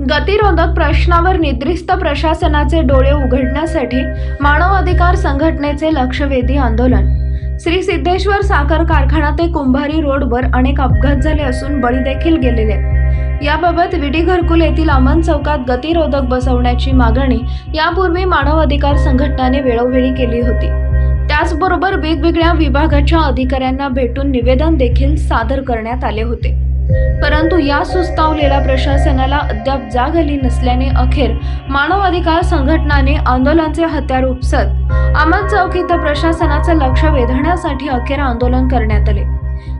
गतिरोधक प्रश्नावर निद्रिस्त प्रशासनाचे डोळे उघडण्यासाठी मानव अधिकार संघटनेचे लक्षवेधी आंदोलन। श्री सिद्धेश्वर साखर कारखाना ते कुंभारी रोडवर अनेक अपघात झाले असून बळी देखील गेलेले आहेत। याबाबत विटी घरकुल येथील अमन चौकात गतिरोधक बसवण्याची मागणी यापूर्वी मानव अधिकार संघटनेने वेळोवेळी केली होती। त्याचबरोबर वेगवेगळ्या विभागाच्या अधिकाऱ्यांना भेटून निवेदन देखील सादर करण्यात आले होते, परंतु या सुस्तावलेल्या प्रशासनाला अद्याप जाग आली नसल्याने अखेर मानव अधिकार संघटनाने आंदोलनाचे हत्यार उपसत अमन चौक इथं प्रशासनाचं लक्ष वेधण्यासाठी अखेर आंदोलन करण्यात आले।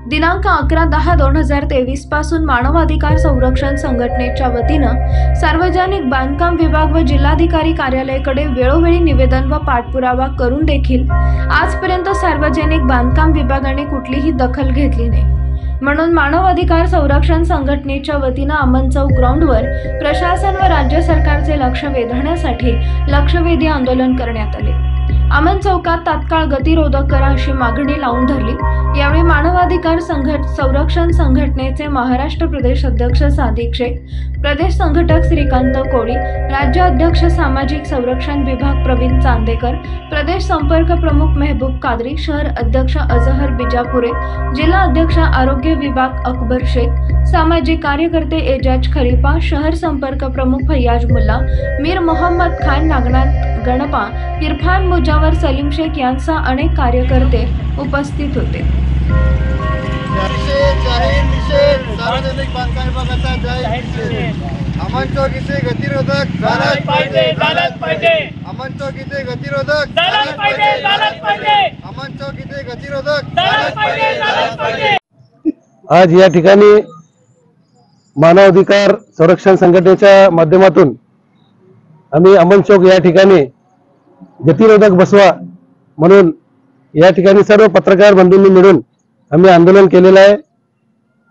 दिनांक 11/10/2023 पासून मानव अधिकार संरक्षण संघटनेच्या वतीनं सार्वजनिक बांधकाम विभाग व जिल्हाधिकारी कार्यालयाकडे वेळोवेळी निवेदन व पाठपुरावा करून देखील आजपर्यंत सार्वजनिक बांधकाम विभागाने कुठलीही दखल घेतली नाही। म्हणून मानव अधिकार संरक्षण संघटनेच्या वतीनं अमन चौक ग्राउंडवर प्रशासन व राज्य सरकारचे लक्ष वेधण्यासाठी लक्षवेधी आंदोलन करण्यात आले। अमन चौकात तात्काळ गतिरोधक करा अशी मागणी लावून धरली। यावेळी मानव अधिकार संरक्षण संघटनेचे महाराष्ट्र प्रदेश अध्यक्ष सादिक शेख, प्रदेश संघटक श्रीकांत कोळी, राज्य अध्यक्ष सामाजिक संरक्षण विभाग प्रवीण चांदेकर, प्रदेश संपर्क प्रमुख मेहबूब कादरी, शहर अध्यक्ष अजहर बिजापुरे, जिल्हा अध्यक्ष आरोग्य विभाग अकबर शेख, सामाजिक कार्यकर्ते एजाज खलीफा, शहर संपर्क प्रमुख फैयाज मुल्ला, मीर मोहम्मद खान, नागनाथ गणपा, इरफान मुजावर, सलीम शेख यांसह अनेक कार्यकर्ते उपस्थित होते। सार्वजनिक बांधकाम विभागाचा अमन चौक इथे गतिरोधक झालाच पाहिजे। अमन चौक इथे गतिरोधक झालाच पाहिजे। अमन चौक इथे गतिरोधक झालाच पाहिजे। आज या ठिकाणी मानव अधिकार संरक्षण संघटनेच्या माध्यमातून आम्ही अमन चौक या ठिकाणी गतिरोधक बसवा म्हणून या ठिकाणी सर्व पत्रकार बंधूंनी मिळून आम्ही आंदोलन केलेलं आहे।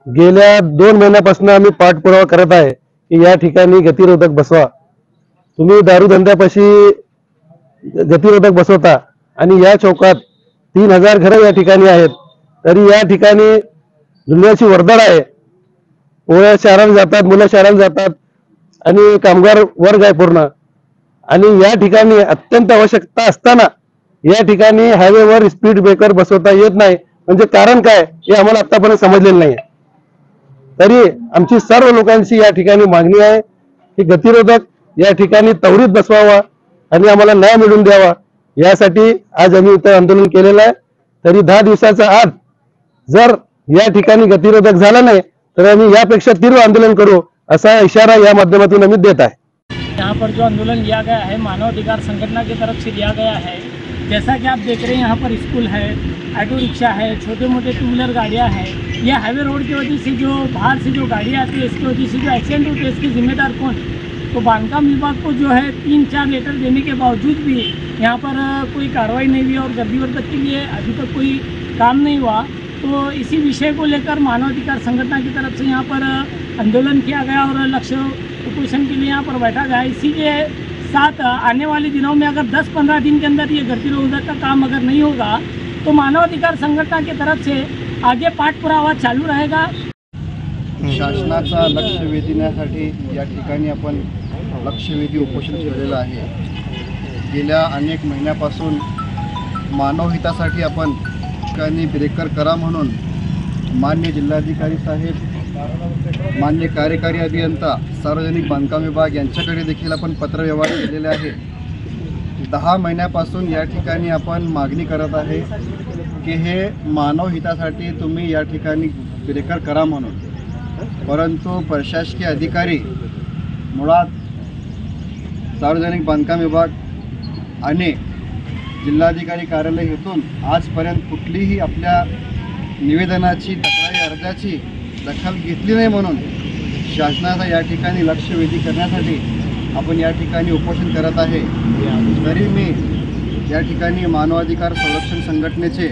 गेल्या 2 महिन्यापासून आम्ही पाठपुरावा करत आहे की या ठिकाणी गतिरोधक बसवा। तुम्ही दारू धंद्यापाशी गतिरोधक बसवता आणि या चौकात 3000 घरं या ठिकाणी आहेत, तरी या ठिकाणी दुनियाची वर्दळ आहे। पोरं शहराला जातात, मुलं शहराला जातात आणि कामगार वर्ग आहे पूर्ण, आणि या ठिकाणी अत्यंत आवश्यकता असताना या ठिकाणी हायवेवर स्पीड ब्रेकर बसवता येत नाही, म्हणजे कारण काय हे आम्हाला आतापर्यंत समजलेलं नाही। तरी आमची सर्व लोकांची या ठिकाणी मागणी आहे की गतिरोधक या ठिकाणी त्वरित बसवावा आणि आम्हाला न्याय मिळवून द्यावा। यासाठी आज आम्ही इथं आंदोलन केलेलं आहे। तरी 10 दिवसाच्या आत जर या ठिकाणी गतिरोधक झाला नाही तर आम्ही यापेक्षा तीव्र आंदोलन करू असा इशारा या माध्यमातून आम्ही देत आहे। यहाँ पर जो आंदोलन लिया गया है मानव अधिकार संगठन की तरफ से लिया गया है। जैसा कि आप देख रहे हैं यहाँ पर स्कूल है, ऑटो रिक्शा है, छोटे मोटे 2 व्हीलर गाड़ियाँ हैं। ये हाईवे रोड की वजह से जो बाहर से जो गाड़ियाँ आती है इसकी वजह से जो एक्सीडेंट होते हैं इसकी जिम्मेदार कौन? तो बांधकाम विभाग को जो है 3-4 लेटर देने के बावजूद भी यहाँ पर कोई कार्रवाई नहीं हुई और गतिरोधक के लिए अभी तक कोई काम नहीं हुआ। तो इसी विषय को लेकर मानव अधिकार संगठन की तरफ से यहाँ पर आंदोलन किया गया और लक्ष्य उपोषण के लिए यहाँ पर बैठा गया। इसी के साथ आने वाले दिनों में अगर 10-15 दिन के अंदर ये गतिरोधक का काम अगर नहीं होगा तो मानव अधिकार संगठन की तरफ से आगे पाठपुरावा चालू रहेगा। शासनाचा लक्ष वेधण्यासाठी या ठिकाणी आपण लक्षवेधी उपोषण केलेलं आहे। गेल्या अनेक महिन्यापासून मानवहितासाठी आपण ठिकाणी ब्रेकर करा म्हणून मान्य जिल्हाधिकारी साहेब, मान्य कार्यकारी अभियंता, सार्वजनिक बांधकाम विभाग यांच्याकडे देखील आपण पत्रव्यवहार केलेले आहे। 10 महिन्यापासून या ठिकाणी आपण मागणी करत आहे की हे मानवहितासाठी तुम्ही या ठिकाणी ब्रेकर करा म्हणून, परंतु प्रशासकीय अधिकारी मुळात सार्वजनिक बांधकाम विभाग आणि जिल्हाधिकारी कार्यालय येथून आजपर्यंत कुठलीही आपल्या निवेदनाची, तक्रारी अर्जाची दखल घेतली नाही, म्हणून शासनाचा या ठिकाणी लक्षवेधी करण्यासाठी आपण या ठिकाणी उपोषण करत आहे। तरी मी या ठिकाणी मानवाधिकार संरक्षण संघटनेचे